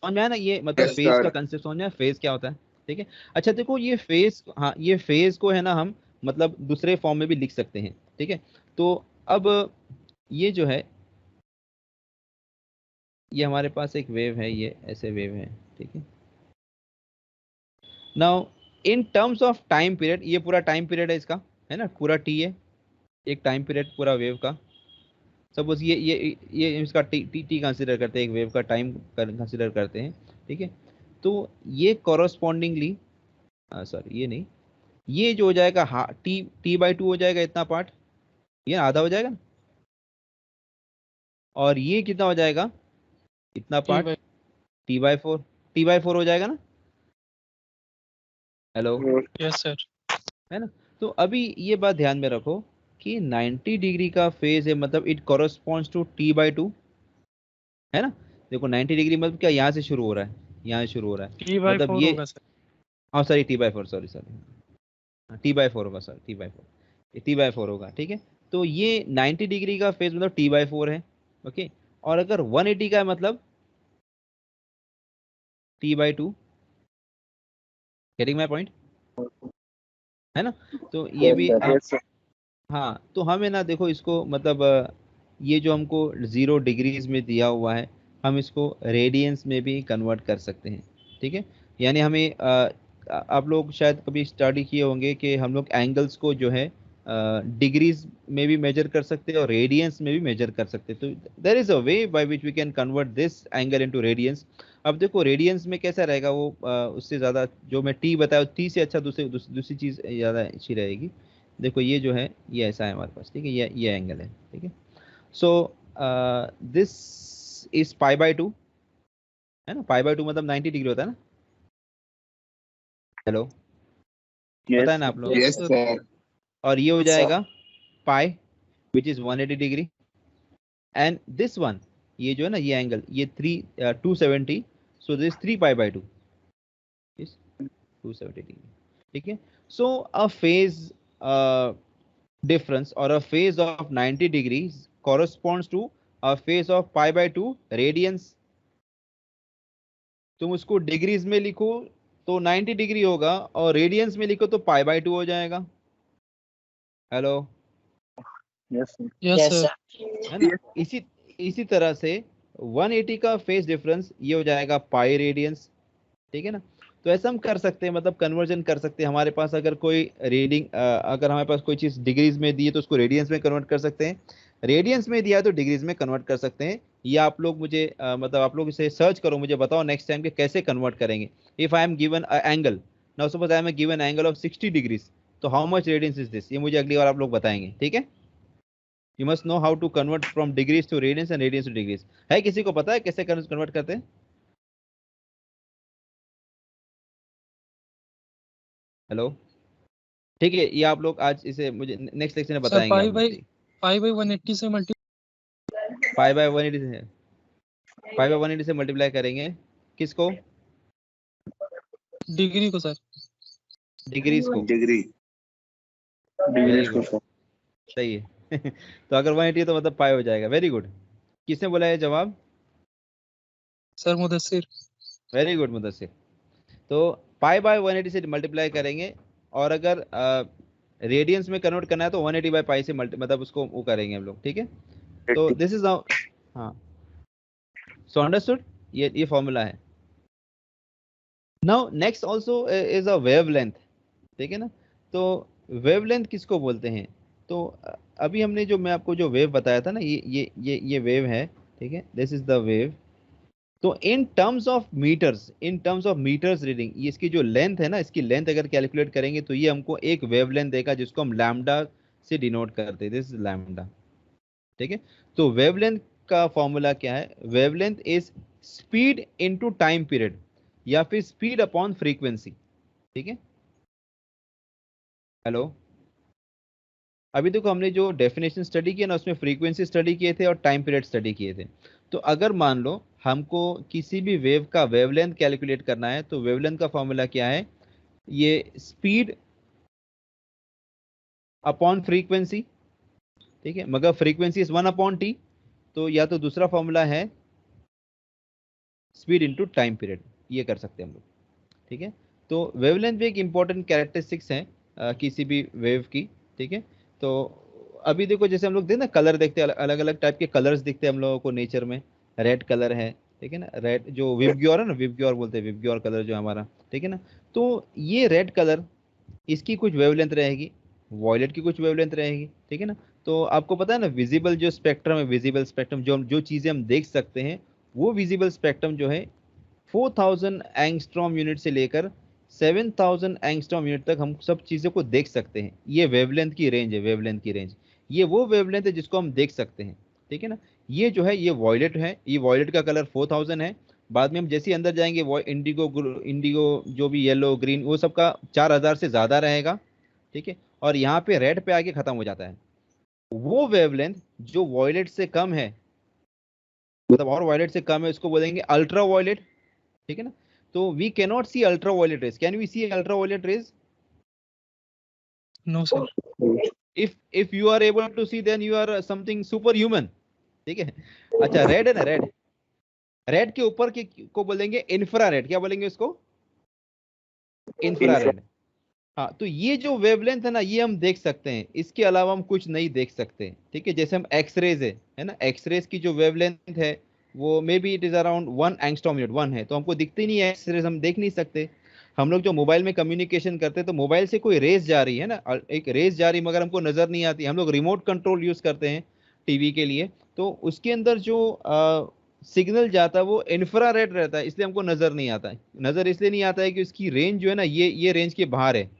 समझ में आया ना ये, मतलब Yes, फेज sir. का कंसेप्ट समझ में आया, फेज क्या होता है। ठीक है। अच्छा देखो, ये फेज, हाँ ये फेज को है ना हम मतलब दूसरे फॉर्म में भी लिख सकते हैं। ठीक है। तो अब ये जो है, ये हमारे पास एक वेव है, ये ऐसे वेव है। ठीक है। Now in terms of time period, ये पूरा टाइम पीरियड है इसका, है ना, पूरा टी है, एक टाइम पीरियड पूरा वेव का। सपोज ये इसका टी कंसिडर करते हैं, एक वेव का टाइम कंसिडर करते हैं। ठीक है। तो ये कॉरस्पॉन्डिंगली, सॉरी ये नहीं, ये जो हो जाएगा टी/2 हो जाएगा इतना पार्ट, ये आधा हो जाएगा। और ये कितना हो जाएगा, इतना पार्ट टी/4, टी/4 हो जाएगा ना। Hello, yes sir. है ना। तो अभी ये बात ध्यान में रखो कि 90 डिग्री का फेज है, मतलब इट कॉरस्पॉन्ड्स टू टी/2, है ना। देखो 90 डिग्री मतलब क्या, यहाँ से शुरू हो रहा है, यहाँ से शुरू हो रहा है, मतलब T/4 ये, होगा सर। हाँ सॉरी टी/4, सॉरी टी/4 होगा सर, टी/4 होगा। ठीक है। तो ये 90 डिग्री का फेज मतलब टी/4 है। ओके। और अगर 180 का है मतलब टी/2। गेटिंग माय पॉइंट, है ना। तो ये Yes, भी sir. हाँ, Yes, sir. हाँ तो हमें ना देखो इसको, मतलब ये जो हमको 0 डिग्रीज में दिया हुआ है, हम इसको रेडियंस में भी कन्वर्ट कर सकते हैं। ठीक है। यानी हमें आप लोग शायद कभी स्टडी किए होंगे कि हम लोग एंगल्स को जो है डिग्रीज में भी मेजर कर सकते हैं और रेडियंस में भी मेजर कर सकते हैं। तो there is a way by which we can convert this angle into radians. अब देखो रेडियंस में कैसा रहेगा वो, उससे ज़्यादा जो मैं टी बताया, टी से अच्छा दूसरी चीज़ ज़्यादा अच्छी रहेगी। देखो ये जो है ये ऐसा है हमारे पास। ठीक है। ये एंगल है। ठीक है। सो दिस इज π/2, है ना। π/2 मतलब 90 डिग्री होता है ना। हेलो, Yes, पता है ना आप लोग? yes, sir. और ये हो Yes, sir. जाएगा pi which is 180 degree, and this one, ये जो है ना ये एंगल, ये 270, सो दिस 3π/2 इज 270 डिग्री। ठीक है। So a phase difference or a phase of 90 degrees corresponds to a phase of π/2 radians। तुम उसको डिग्रीज में लिखो तो 90 डिग्री होगा, और रेडियंस में लिखो तो π/2 हो जाएगा। Hello, Yes, sir. Yes Yes, sir. sir. है ना। इसी तरह से 180 का फेज डिफरेंस ये हो जाएगा पाई रेडियंस। ठीक है ना। तो ऐसा हम कर सकते हैं, मतलब कन्वर्जन कर सकते हैं। हमारे पास अगर कोई रीडिंग, अगर हमारे पास कोई चीज़ डिग्रीज में दी है तो उसको रेडियंस में कन्वर्ट कर सकते हैं, रेडियंस में दिया है तो डिग्रीज में कन्वर्ट कर सकते हैं। या आप लोग मुझे मतलब आप लोग इसे सर्च करो, मुझे बताओ नेक्स्ट टाइम कि कैसे कन्वर्ट करेंगे। If I am given angle, now suppose I am given angle of 60 degrees, तो how much radians is this, ये मुझे अगली बार आप लोग बताएंगे। ठीक है। You must know how to convert from degrees to radians and radians to degrees. है किसी को पता है कैसे कन्वर्ट करते हैं? हेलो, ठीक है। ये आप लोग आज इसे मुझे नेक्स्ट लेक्चर में सर बताएंगे आप लोग। ठीक, पाई बाई 180 से मल्टी π/180 है। पाई बाय 180 से मल्टीप्लाई करेंगे किसको? डिग्री को सर। डिग्रीज को। डिग्री वेरी गुड, सही है। तो अगर 180 है तो मतलब पाई हो जाएगा। Very good. किसने बोला है जवाब? Sir Mudassir. Very good Mudassir. तो पाई बाय 180 से मल्टीप्लाई करेंगे, और अगर रेडियंस में कन्वर्ट करना है तो 180 बाय पाई से मतलब उसको वो करेंगे हम लोग, ठीक है। तो दिस इज हाँ, सो अंडरस्टूड, ये फॉर्मूला है। Now next also is a wavelength, ठीक है ना। तो वेवलेंथ किसको बोलते हैं? तो अभी हमने जो मैं आपको जो वेव बताया था ना, ये वेव है, ठीक है, दिस इज द वेव। तो in terms of meters reading, ये इसकी जो लेंथ है ना, इसकी लेंथ अगर कैलकुलेट करेंगे तो ये हमको एक वेवलेंथ देगा जिसको हम लैम्डा से डिनोट करते हैं, दिस इज लैम्डा, ठीक है। तो वेवलेंथ का फॉर्मूला क्या है? Wavelength is speed into time period, या फिर स्पीड अपॉन फ्रीक्वेंसी, ठीक है। हेलो, अभी देखो हमने जो डेफिनेशन स्टडी किया ना, उसमें फ्रीक्वेंसी स्टडी किए थे और टाइम पीरियड स्टडी किए थे। तो अगर मान लो हमको किसी भी वेव का वेवलेंथ कैलकुलेट करना है तो वेवलेंथ का फॉर्मूला क्या है? ये स्पीड अपॉन फ्रीक्वेंसी, ठीक है, मगर फ्रीक्वेंसी इज 1/t, तो या तो दूसरा फॉर्मूला है स्पीड इनटू टाइम पीरियड, ये कर सकते हैं हम लोग, ठीक है। तो वेवलेंथ भी एक इंपॉर्टेंट कैरेक्टरिस्टिक्स है किसी भी वेव की, ठीक है। तो अभी देखो जैसे हम लोग देखते ना कलर देखते हैं, अलग अलग टाइप के कलर्स दिखते हैं हम लोगों को नेचर में। रेड कलर है, ठीक है ना, रेड जो विबग्योर है ना, विबग्योर बोलते हैं, विबग्योर कलर जो हमारा, ठीक है ना। तो ये रेड कलर, इसकी कुछ वेवलेंथ रहेगी, वॉयलेट की कुछ वेवलेंथ रहेगी, ठीक है ना। तो आपको पता है ना, विजिबल जो स्पेक्ट्रम है, विजिबल स्पेक्ट्रम जो चीजें हम देख सकते हैं, वो विजिबल स्पेक्ट्रम जो है 4000 एंगस्ट्रॉम यूनिट से लेकर 7000 एंगस्ट्रॉम यूनिट तक हम सब चीज़ों को देख सकते हैं। ये वेवलेंथ की रेंज है, वेवलेंथ की रेंज, ये वो वेवलेंथ है जिसको हम देख सकते हैं, ठीक है ना। ये जो है ये वॉयलेट है, ये वॉयलेट का कलर 4000 है। बाद में हम जैसे ही अंदर जाएंगे वो इंडिगो जो भी येलो ग्रीन वो सब का 4000 से ज़्यादा रहेगा, ठीक है। और यहाँ पे रेड पे आके खत्म हो जाता है। वो वेवलेंथ जो वॉयलेट से कम है, मतलब और वॉयलेट से कम है, उसको बोलेंगे अल्ट्रा वॉयलेट, ठीक है ना। तो we cannot see ultraviolet rays, can we see ultraviolet rays? No sir. If you are able to see then you are something superhuman, ठीक है। अच्छा, रेड है ना, रेड, रेड के ऊपर के को बोलेंगे इंफ्रारेड, क्या बोलेंगे उसको? इंफ्रारेड। हाँ, तो ये जो वेवलेंथ है ना, ये हम देख सकते हैं, इसके अलावा हम कुछ नहीं देख सकते, ठीक है। जैसे हम एक्सरेज है ना, एक्सरेज की जो वेवलेंथ है वो may be it is around 1 angstrom unit, 1 है, तो हमको दिखती नहीं है एक्सरेज, हम देख नहीं सकते। हम लोग जो मोबाइल में कम्युनिकेशन करते हैं तो मोबाइल से कोई रेस जा रही है ना, एक रेस जा रही मगर हमको नजर नहीं आती। हम लोग रिमोट कंट्रोल यूज करते हैं टीवी के लिए, तो उसके अंदर जो सिग्नल जाता है वो इंफ्रारेड रहता है, इसलिए हमको नजर नहीं आता है। नजर इसलिए नहीं आता है कि उसकी रेंज जो है ना, ये रेंज के बाहर है।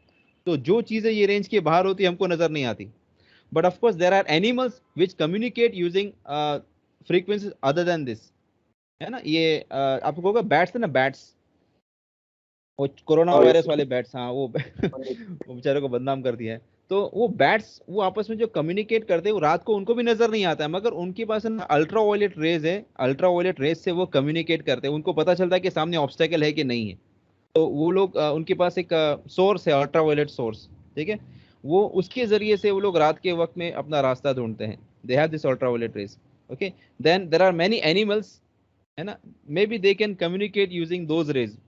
तो जो चीजें ये रेंज के बाहर होती है हमको नजर नहीं आती। But of course there are animals which communicate using frequencies other than this, है ना। ये आपको होगा बैट्स है ना, बैट्स, वो कोरोना वायरस वाले बैट्स, हाँ वो वो बेचारे को बदनाम कर दिया है। तो वो बैट्स वो आपस में जो कम्युनिकेट करते हैं वो रात को उनको भी नजर नहीं आता है, मगर उनके पास ना अल्ट्रा वायलेट रेज है, अल्ट्रा वायलेट रेज से वो कम्युनिकेट करते हैं, उनको पता चलता है कि सामने ऑब्स्टेकल है कि नहीं है। तो वो लोग उनके पास एक सोर्स है, अल्ट्रावायलेट सोर्स, ठीक है। वो उसके जरिए से वो लोग रात के वक्त में अपना रास्ता ढूंढते हैं, they have this ultraviolet rays, okay. Then there are many animals, है ना, maybe they can communicate using those rays,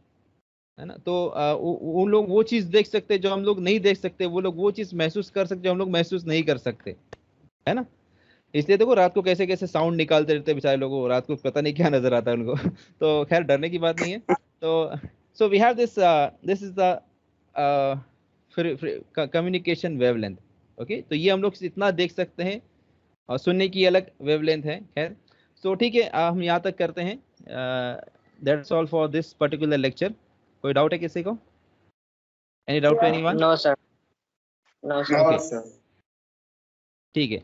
है ना। तो वो लोग वो चीज देख सकते हैं जो हम लोग नहीं देख सकते, वो लोग वो चीज महसूस कर सकते जो हम लोग महसूस नहीं कर सकते, है ना। इसलिए देखो रात को कैसे कैसे साउंड निकालते रहते हैं बेचारे लोगों को, रात को पता नहीं क्या नजर आता है उनको। तो खैर डरने की बात नहीं है। तो so we have this is the communication wavelength, okay. तो ये हम लोग इतना देख सकते हैं, और सुनने की अलग वेवलेंथ है। खैर, सो ठीक है, हम यहाँ तक करते हैं। That's all for this particular lecture. कोई डाउट है किसी को? Any doubt to anyone? No sir, no Okay. Sir. ठीक है।